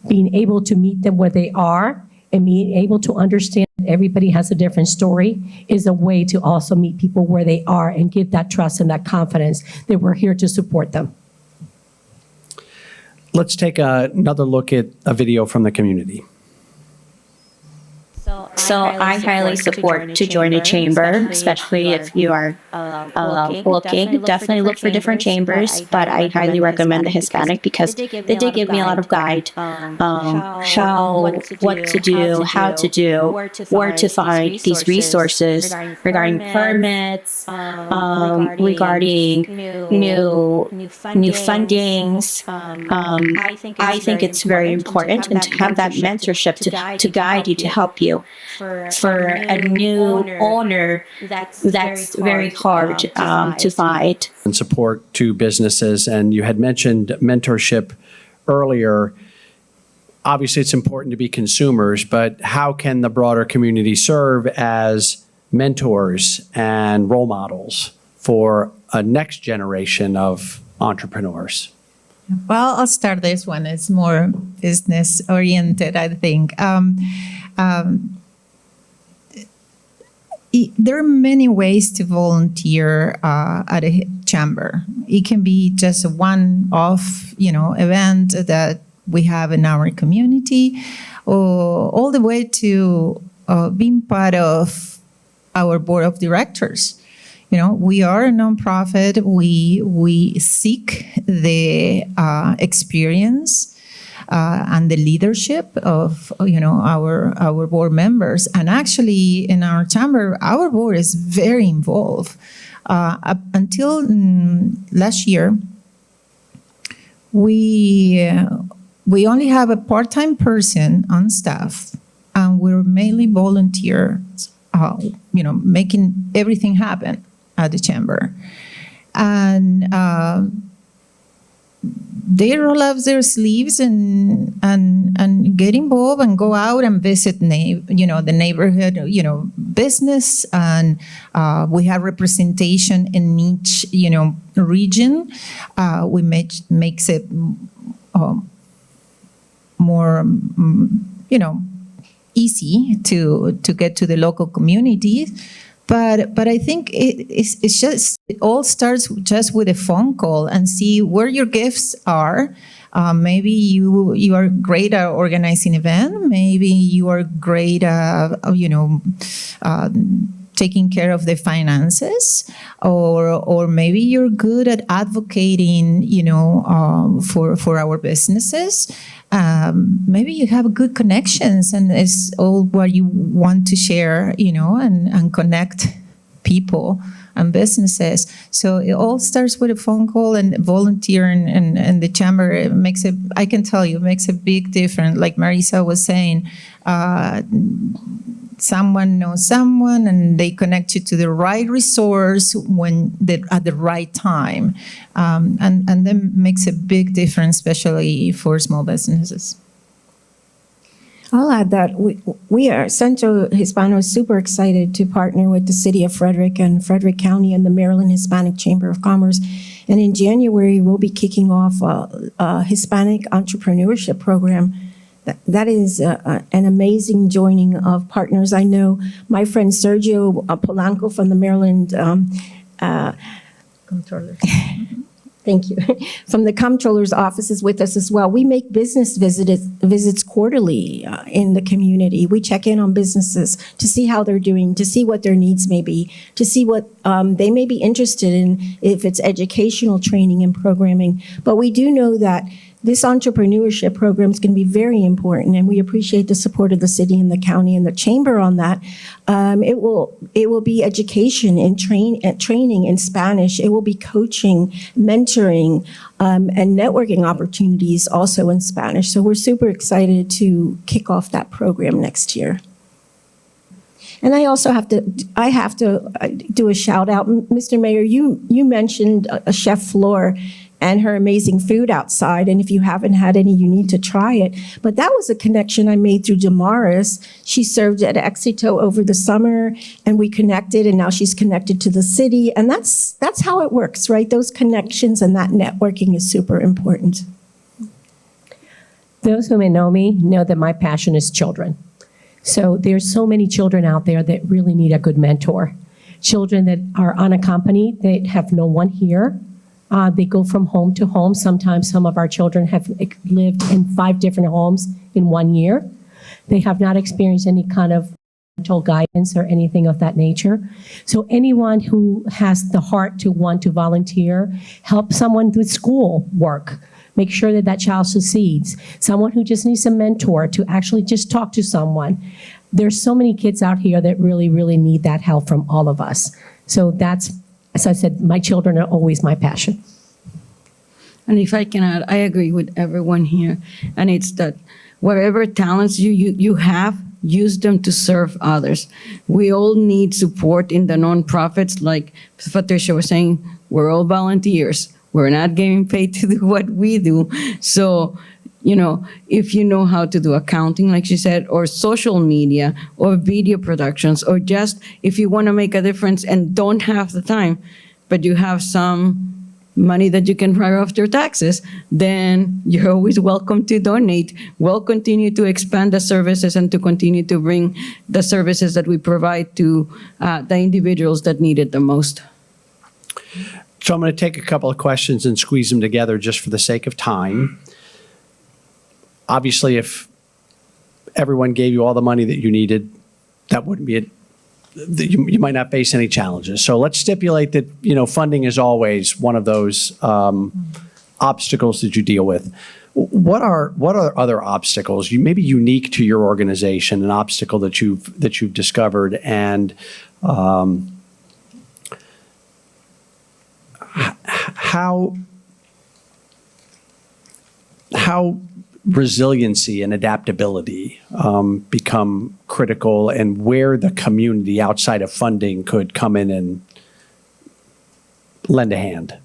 being able to meet them where they are, and being able to understand that everybody has a different story is a way to also meet people where they are and give that trust and that confidence that we're here to support them. Let's take another look at a video from the community. So I highly support to join a chamber, especially if you are looking. Definitely look for different chambers, but I highly recommend the Hispanic because they did give me a lot of guide, what to do, how to do, where to find these resources regarding permits, regarding new fundings. I think it's very important, and to have that mentorship to guide you, to help you. For a new owner, that's very hard to find. And support to businesses, and you had mentioned mentorship earlier. Obviously, it's important to be consumers, but how can the broader community serve as mentors and role models for a next generation of entrepreneurs? Well, I'll start this one. It's more business oriented, I think. There are many ways to volunteer at a chamber. It can be just a one-off, event that we have in our community, or all the way to being part of our board of directors. We are a nonprofit. We seek the experience and the leadership of our board members. And actually, in our chamber, our board is very involved. Up until last year, we only have a part-time person on staff, and we're mainly volunteers, making everything happen at the chamber. And they roll up their sleeves and get involved and go out and visit the neighborhood business, and we have representation in each region. We makes it more easy to get to the local communities. But I think it all starts just with a phone call and see where your gifts are. Maybe you are great at organizing events. Maybe you are great at taking care of the finances, or maybe you're good at advocating, for our businesses. Maybe you have good connections, and it's all what you want to share, and connect people and businesses. So it all starts with a phone call and volunteering, and the chamber. It makes it makes a big difference. Like Marisa was saying, someone knows someone, and they connect you to the right resource at the right time, and then makes a big difference, especially for small businesses. I'll add that we are, Centro Hispano is super excited to partner with the City of Frederick and Frederick County and the Maryland Hispanic Chamber of Commerce. And in January, we'll be kicking off a Hispanic entrepreneurship program. That is an amazing joining of partners. I know my friend Sergio Polanco from the Maryland Comptroller. Thank you. From the Comptroller's office is with us as well. We make business visits quarterly in the community. We check in on businesses to see how they're doing, to see what their needs may be, to see what they may be interested in, if it's educational training and programming. But we do know that this entrepreneurship program is going to be very important, and we appreciate the support of the city and the county and the chamber on that. It will be education and training in Spanish. It will be coaching, mentoring, and networking opportunities also in Spanish. So we're super excited to kick off that program next year. And I also have to do a shout out, Mr. Mayor. You mentioned Chef Flor and her amazing food outside. And if you haven't had any, you need to try it. But that was a connection I made through Damaris. She served at Éxito over the summer, and we connected, and now she's connected to the city. And that's how it works, right? Those connections and that networking is super important. Those who may know me know that my passion is children. So there's so many children out there that really need a good mentor. Children that are unaccompanied, they have no one here. They go from home to home. Sometimes some of our children have lived in 5 different homes in 1 year. They have not experienced any kind of mental guidance or anything of that nature. So anyone who has the heart to want to volunteer, help someone with school work, make sure that that child succeeds. Someone who just needs a mentor to actually just talk to someone. There's so many kids out here that really, really need that help from all of us. So that's, as I said, my children are always my passion. And if I can add, I agree with everyone here. And it's that whatever talents you have, use them to serve others. We all need support in the nonprofits. Like Patricia was saying, we're all volunteers. We're not getting paid to do what we do. So, if you know how to do accounting, like she said, or social media, or video productions, or just if you want to make a difference and don't have the time, but you have some money that you can write off your taxes, then you're always welcome to donate. We'll continue to expand the services and to continue to bring the services that we provide to the individuals that need it the most. So I'm going to take a couple of questions and squeeze them together just for the sake of time. Obviously, if everyone gave you all the money that you needed, that wouldn't be it. You might not face any challenges. So let's stipulate that, funding is always one of those obstacles that you deal with. What are other obstacles, maybe unique to your organization, an obstacle that you've discovered, and how resiliency and adaptability become critical, and where the community outside of funding could come in and lend a hand?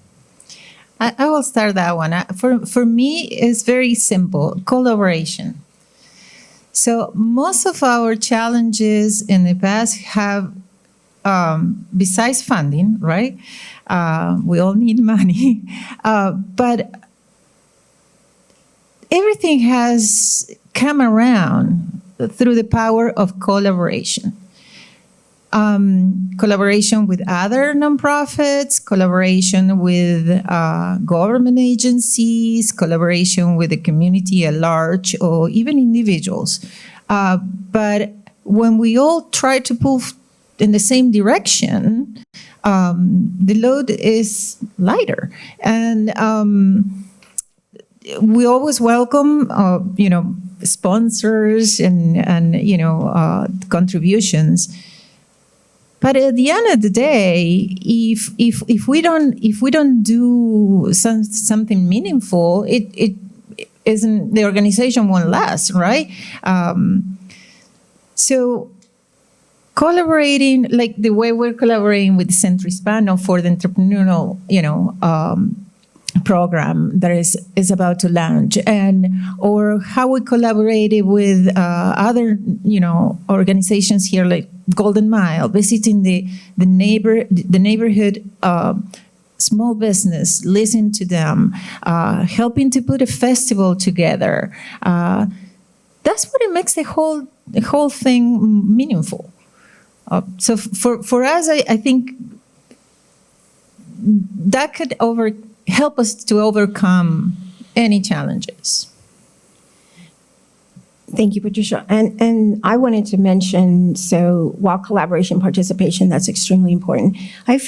I will start that one. For me, it's very simple: collaboration. So most of our challenges in the past have, besides funding, right? We all need money, but everything has come around through the power of collaboration. Collaboration with other nonprofits, collaboration with government agencies, collaboration with the community at large, or even individuals. But when we all try to pull in the same direction, the load is lighter. And we always welcome, sponsors and contributions. But at the end of the day, if we don't do something meaningful, it isn't, the organization won't last, right? So collaborating, like the way we're collaborating with Centro Hispano for the entrepreneurial, program that is about to launch, or how we collaborated with other organizations here, like Golden Mile, visiting the neighborhood small business, listening to them, helping to put a festival together. That's what it makes the whole thing meaningful. So for us, I think that could help us to overcome any challenges. Thank you, Patricia. And I wanted to mention, so while collaboration, participation, that's extremely important. I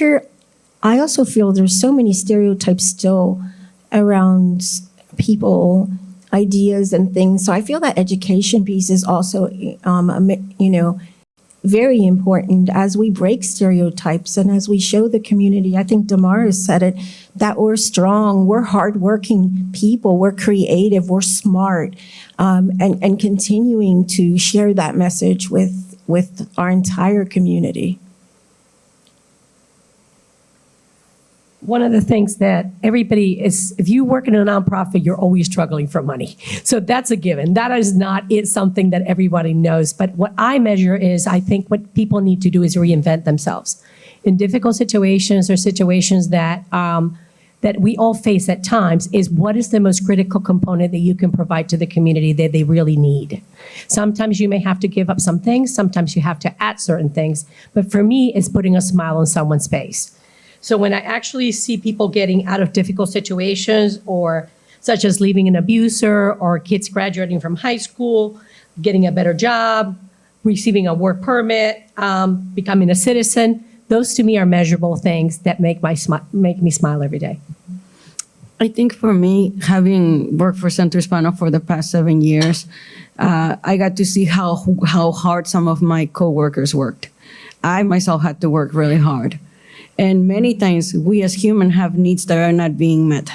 also feel there's so many stereotypes still around people, ideas and things. So I feel that education piece is also, very important as we break stereotypes and as we show the community. I think Damaris said it, that we're strong, we're hardworking people, we're creative, we're smart, and continuing to share that message with our entire community. One of the things that everybody is, if you work in a nonprofit, you're always struggling for money. So that's a given. That is not something that everybody knows. But what I measure is, I think what people need to do is reinvent themselves. In difficult situations or situations that that we all face at times, is what is the most critical component that you can provide to the community that they really need. Sometimes you may have to give up some things, sometimes you have to add certain things. But for me, it's putting a smile on someone's face. So when I actually see people getting out of difficult situations, or such as leaving an abuser, or kids graduating from high school, getting a better job, receiving a work permit, becoming a citizen, those to me are measurable things that make me smile every day. I think for me, having worked for Centro Hispano for the past 7 years, I got to see how hard some of my coworkers worked. I myself had to work really hard. And many times we as humans have needs that are not being met.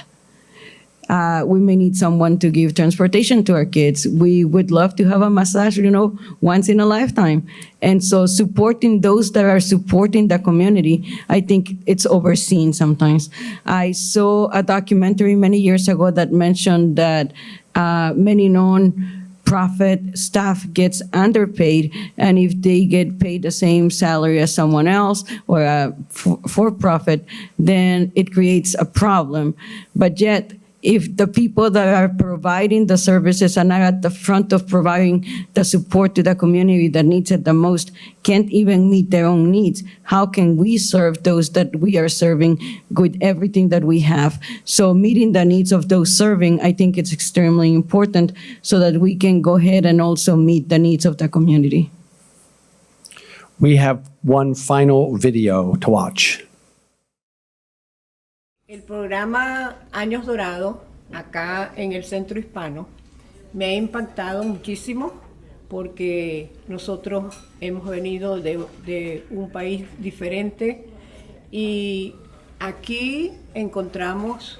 We may need someone to give transportation to our kids. We would love to have a massage, once in a lifetime. And so supporting those that are supporting the community, I think it's overseen sometimes. I saw a documentary many years ago that mentioned that many non-profit staff gets underpaid, and if they get paid the same salary as someone else or a for-profit, then it creates a problem. But yet, if the people that are providing the services are not at the front of providing the support to the community that needs it the most, can't even meet their own needs, how can we serve those that we are serving with everything that we have? So meeting the needs of those serving, I think it's extremely important so that we can go ahead and also meet the needs of the community. We have one final video to watch. El programa Años Dorados acá en el Centro Hispano me ha impactado muchísimo porque nosotros hemos venido de un país diferente y aquí encontramos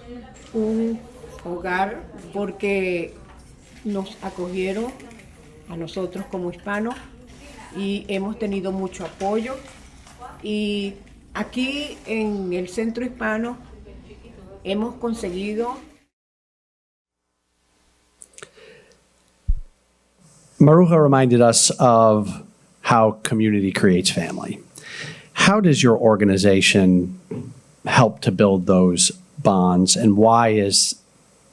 un hogar porque nos acogieron a nosotros como hispanos y hemos tenido mucho apoyo. Y aquí en el Centro Hispano hemos conseguido. Maruja reminded us of how community creates family. How does your organization help to build those bonds, and why is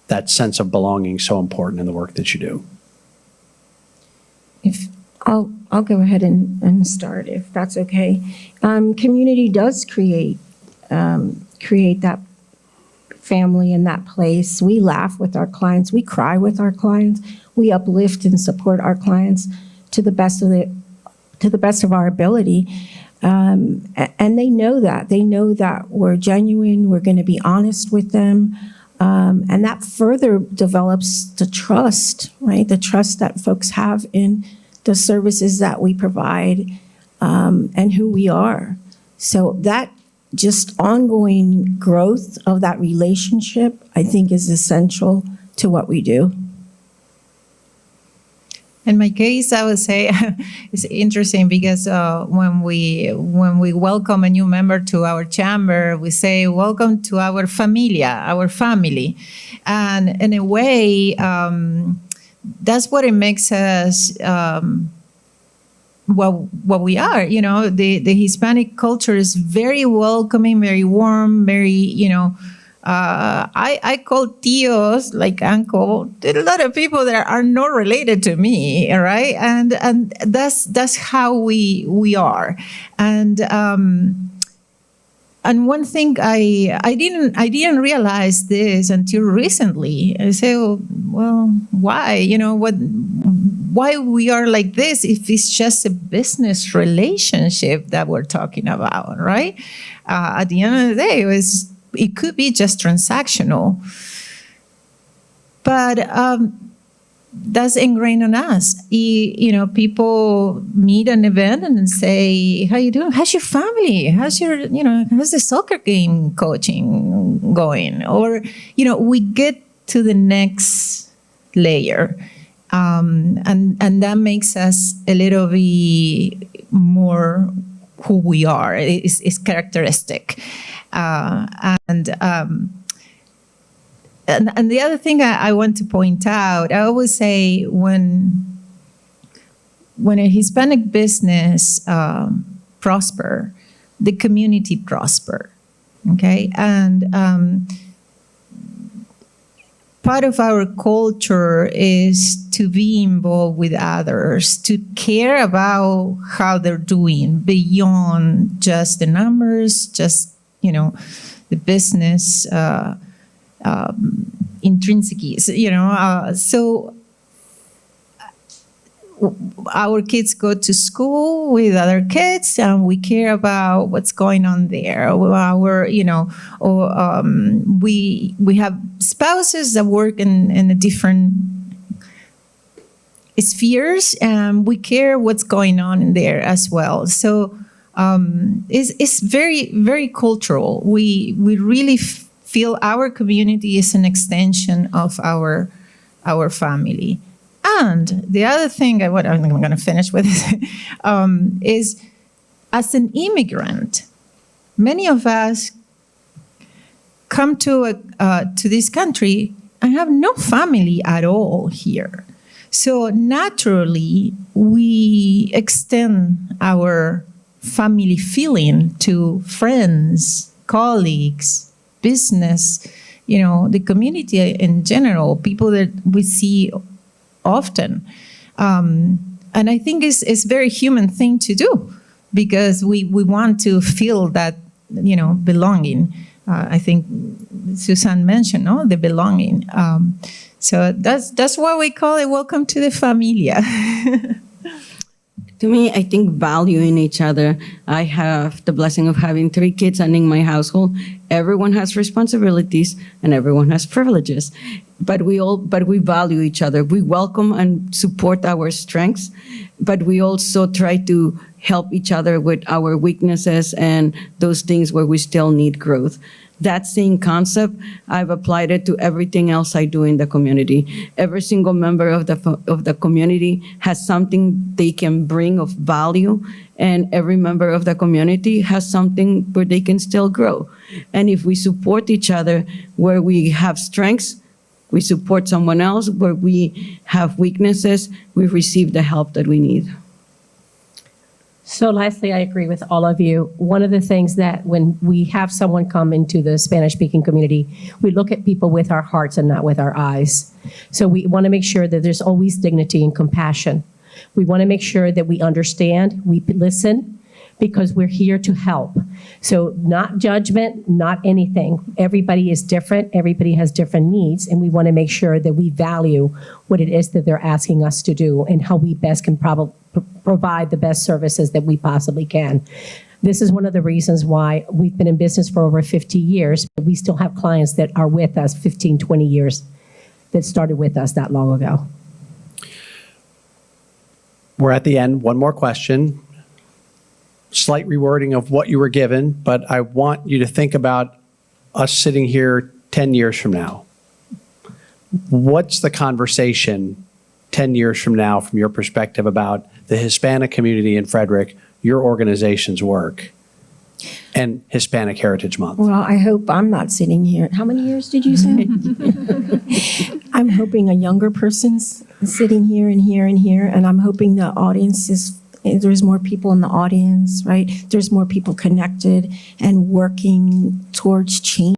that sense of belonging so important in the work that you do? If I'll go ahead and start, if that's okay. Community does create that family in that place. We laugh with our clients. We cry with our clients. We uplift and support our clients to the best of our ability. And they know that. They know that we're genuine. We're going to be honest with them. And that further develops the trust, right? The trust that folks have in the services that we provide and who we are. So that just ongoing growth of that relationship, I think, is essential to what we do. In my case, I would say it's interesting because when we welcome a new member to our chamber, we say, welcome to our familia, our family. And in a way, that's what it makes us what we are. You know, the Hispanic culture is very welcoming, very warm, very, I call tios, like uncle. There are a lot of people that are not related to me, right? And that's how we are. And one thing I didn't realize this until recently. I say, well, why? Why we are like this if it's just a business relationship that we're talking about, right? At the end of the day, it could be just transactional, but that's ingrained on us. People meet an event and say, "How you doing? How's your family? How's the soccer game coaching going?" Or we get to the next layer, and that makes us a little bit more who we are. It's characteristic. And the other thing I want to point out, I always say when a Hispanic business prosper, the community prosper, okay? And part of our culture is to be involved with others, to care about how they're doing beyond just the numbers, just the business intrinsics, so our kids go to school with other kids and we care about what's going on there. We have spouses that work in a different spheres and we care what's going on in there as well. So it's very, very cultural. We really feel our community is an extension of our family. And the other thing, what I'm going to finish with is as an immigrant, many of us come to this country and have no family at all here. So naturally, we extend our family feeling to friends, colleagues, business, the community in general, people that we see often. And I think it's a very human thing to do because we want to feel that, belonging. I think Susan mentioned, the belonging. So that's why we call it Welcome to the Familia. To me, I think valuing each other. I have the blessing of having 3 kids and in my household, everyone has responsibilities and everyone has privileges. But we value each other. We welcome and support our strengths, but we also try to help each other with our weaknesses and those things where we still need growth. That same concept, I've applied it to everything else I do in the community. Every single member of the community has something they can bring of value, and every member of the community has something where they can still grow. And if we support each other where we have strengths, we support someone else. Where we have weaknesses, we receive the help that we need. So lastly, I agree with all of you. One of the things that when we have someone come into the Spanish-speaking community, we look at people with our hearts and not with our eyes. So we want to make sure that there's always dignity and compassion. We want to make sure that we understand, we listen, because we're here to help. So not judgment, not anything. Everybody is different. Everybody has different needs, and we want to make sure that we value what it is that they're asking us to do and how we best can provide the best services that we possibly can. This is one of the reasons why we've been in business for over 50 years, but we still have clients that are with us 15, 20 years that started with us that long ago. We're at the end. One more question. Slight rewording of what you were given, but I want you to think about us sitting here 10 years from now. What's the conversation 10 years from now from your perspective about the Hispanic community in Frederick, your organization's work, and Hispanic Heritage Month? Well, I hope I'm not sitting here. How many years did you say? I'm hoping a younger person's sitting here and here and here, and I'm hoping the audience is, there's more people in the audience, right? There's more people connected and working towards changing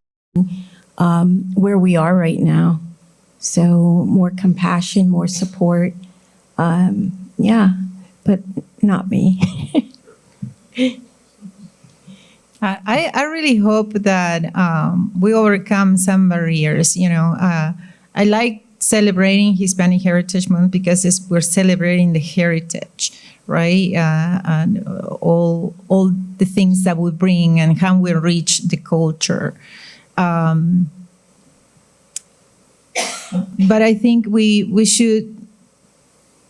where we are right now. So more compassion, more support. Yeah, but not me. I really hope that we overcome some barriers. You know, I like celebrating Hispanic Heritage Month because we're celebrating the heritage, right? And all the things that we bring and how we reach the culture. But I think we should,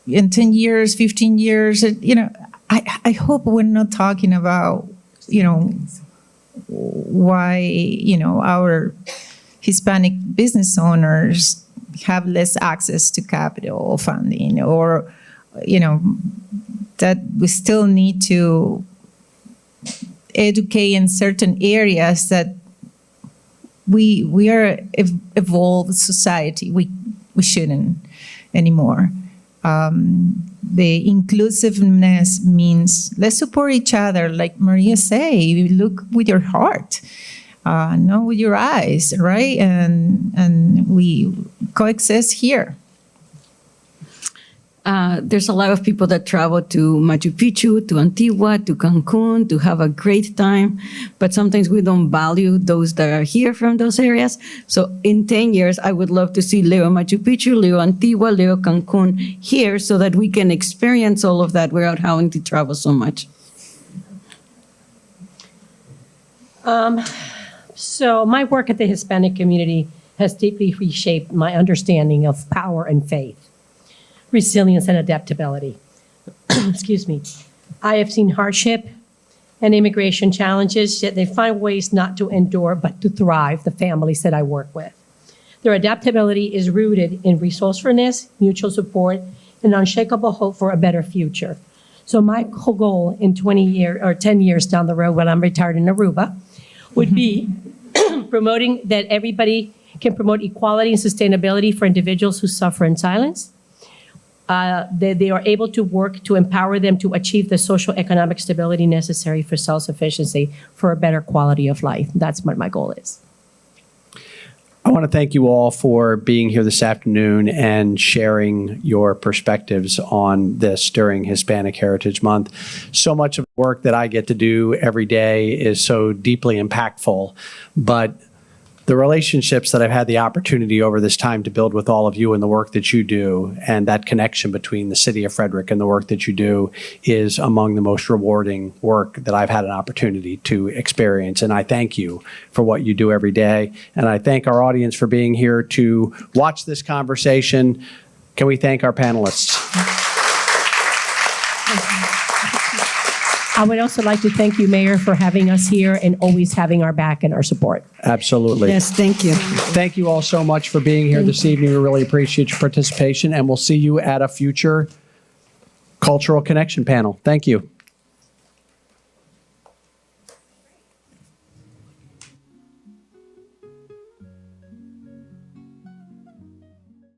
in 10 years, 15 years, you know, I hope we're not talking about, you know, why, you know, our Hispanic business owners have less access to capital funding, or, you know, that we still need to educate in certain areas that we are evolved society. We shouldn't anymore. The inclusiveness means let's support each other, like Maria say. You look with your heart, not with your eyes, right? And we coexist here. There's a lot of people that travel to Machu Picchu, to Antigua, to Cancun to have a great time, but sometimes we don't value those that are here from those areas. So in 10 years, I would love to see Leo Machu Picchu, Leo Antigua, Leo Cancun here so that we can experience all of that without having to travel so much. So my work at the Hispanic community has deeply reshaped my understanding of power and faith, resilience and adaptability. Excuse me. I have seen hardship and immigration challenges, yet they find ways not to endure, but to thrive, the families that I work with. Their adaptability is rooted in resourcefulness, mutual support, and unshakable hope for a better future. So my goal in 20 years or 10 years down the road when I'm retired in Aruba would be promoting that everybody can promote equality and sustainability for individuals who suffer in silence. They are able to work to empower them to achieve the social economic stability necessary for self-sufficiency for a better quality of life. That's what my goal is. I want to thank you all for being here this afternoon and sharing your perspectives on this during Hispanic Heritage Month. So much of the work that I get to do every day is so deeply impactful, but the relationships that I've had the opportunity over this time to build with all of you and the work that you do, and that connection between the city of Frederick and the work that you do is among the most rewarding work that I've had an opportunity to experience. And I thank you for what you do every day. And I thank our audience for being here to watch this conversation. Can we thank our panelists? I would also like to thank you, Mayor, for having us here and always having our back and our support. Absolutely. Yes, thank you. Thank you all so much for being here this evening. We really appreciate your participation, and we'll see you at a future Cultural Connection panel. Thank you.